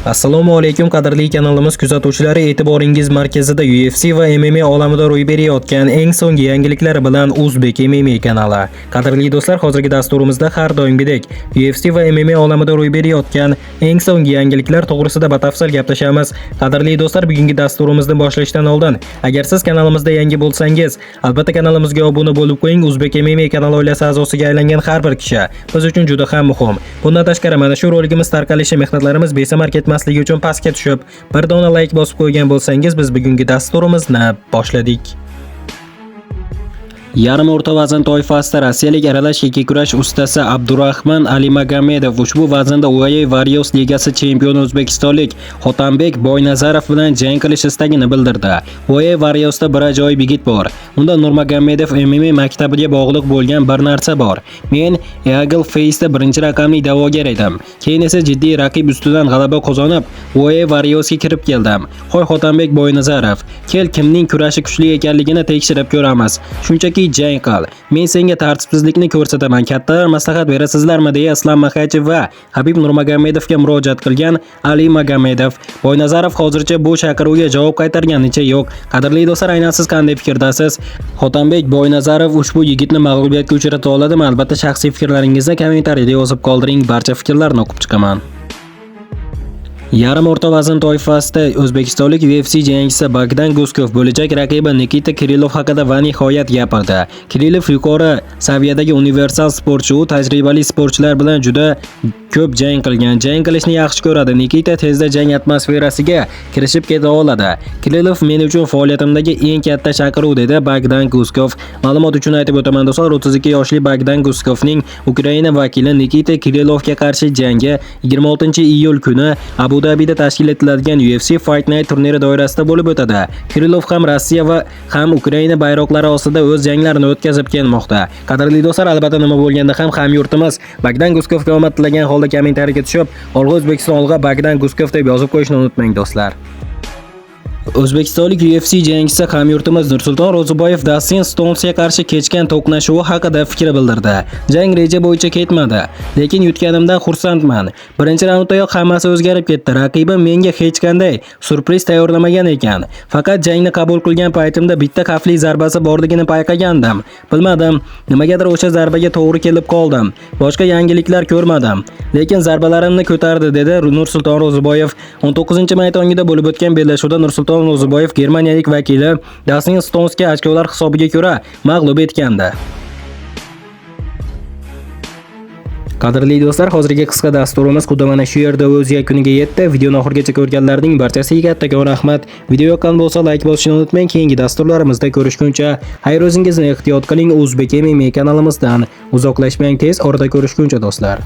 Assalomu alaykum qadrli kanalimiz kuzatuvchilari, e'tiboringiz markazida UFC va MMA olamida ro'y berayotgan eng so'nggi yangiliklar bilan Uzbek MMA kanali. Qadrli do'stlar, hozirgi dasturimizda har doimgidek UFC va MMA olamida ro'y berayotgan eng so'nggi yangiliklar to'g'risida batafsil gaplashamiz. Qadrli do'stlar, bugungi dasturimizni boshlashdan oldin, agar siz kanalimizda yangi bo'lsangiz, albatta kanalimizga obuna bo'lib qo'ying. Uzbek MMA kanali oilasi a'zosiga aylangan har bir kishi biz uchun juda ham muhim. Bundan tashqari, mana shu roligimiz tarqalishi mehnatlarimiz besamar ketmasligi uchun pastga tushib, bir dona like bosib qo'ygan bo'lsangiz, biz bugungi dasturimizni boshladik. Yarim o'rta vazn toifasida rossiyalik aralash ikki kurash ustasi Abdurahman Alimagomedov ushbu vaznda UFC Warriors ligasi chempioni o'zbekistonlik Hotanbek Boynazarov bilan jang qilish istagini bildirdi. UFC Warriorsda bir ajoyib yigit bor. Unda Nurmagomedov MMA maktabiga bog'liq bo'lgan bir narsa bor. Men Eagle Face'da birinchi raqamli da'vogar edim. Keyin esa jiddiy raqib ustidan g'alaba qozonib, UFC Warriorsga kirib keldim. Qo'y Hotanbek Boynazarov, kel kimning kurashi kuchli ekanligini tekshirib ko'ramiz. Shunchaki jang qil. Men senga tartibsizlikni ko'rsataman. Kattalar maslahat berasizlarmi deya Islom Maxachev va Habib Nurmagomedovga murojaat qilgan Alimagomedov. Boynazarov hozircha bu chaqiruvga javob qaytarganicha yo'q. Qadrli do'stlar, aynan siz qanday fikrdasiz? Hotanbek Boynazarov ushbu yigitni mag'lubiyatga uchrata oladimi? Albatta shaxsiy fikrlaringizni kommentariyada yozib qoldiring. Barcha fikrlarni o'qib chiqaman. Yarim o'rta vazn toifasida o'zbekistonlik UFC jangchisi Bogdan Guskov bo'lajak raqibi Nikita Krylov haqida va nihoyat gapirdi. Krylov yuqori saviyadagi universal sportchi, u tajribali sportchilar bilan juda ko'p jang qilgan. Jang qilishni yaxshi ko'radi. Nikita tezda jang atmosferasiga kirishib keta oladi. Krylov men uchun faoliyatimdagi eng katta chaqiruv, dedi Bogdan Guskov. Ma'lumot uchun aytib o'taman do'stlar, 32 yoshli Bogdan Guskovning Ukraina vakili Nikita Krylovga qarshi jangi 26-iyul kuni Abu Dabida tashkil etiladigan UFC Fight Night turniri doirasida bo'lib o'tadi. Krylov ham Rossiya va ham Ukraina bayroqlari ostida o'z janglarini o'tkazib kelmoqda. Qadrli do'stlar, albatta nima bo'lganda ham hamyurtimiz Bogdan Guskovga omad tilagan holda kommentariyaga tushib, "Olg'a O'zbekiston, olg'a Bogdan Guskov" deb yozib qo'yishni unutmang do'stlar. O'zbekistonlik UFC jangchisi hamyurtimiz Nursulton Ro'ziboyev Dustin Stonesga qarshi kechgan to'qnashuvi haqida fikr bildirdi. Jang reja bo'yicha ketmadi, lekin yutganimdan xursandman. Birinchi raunddayoq hammasi o'zgarib ketdi. Raqibim menga hech qanday surpriz tayyorlamagan ekan. Faqat jangni qabul qilgan paytimda bitta xavfli zarbasi borligini payqagandim. Bilmadim, nimagadir o'sha zarbaga to'g'ri kelib qoldim. Boshqa yangiliklar ko'rmadim, lekin zarbalarimni ko'tardi, dedi Nursulton Ro'ziboyev. 19-may tongida bo'lib o'tgan bellashuvda Nursulton Ro'ziboyev germaniyalik vakili Dustin Stonesga ochkolar hisobiga ko'ra mag'lub etgandi. Qadrli do'stlar, hozirgi qisqa dasturimiz xuddi mana shu yerda o'z yakuniga yetdi. Videoni oxirigacha ko'rganlarning barchasiga kattakon rahmat. Video yoqqan bo'lsa like bosishni unutmang. Keyingi dasturlarimizda ko'rishguncha xayr, o'zingizni ehtiyot qiling. Uzbek MMA kanalimizdan uzoqlashmang. Tez orada ko'rishguncha do'stlar.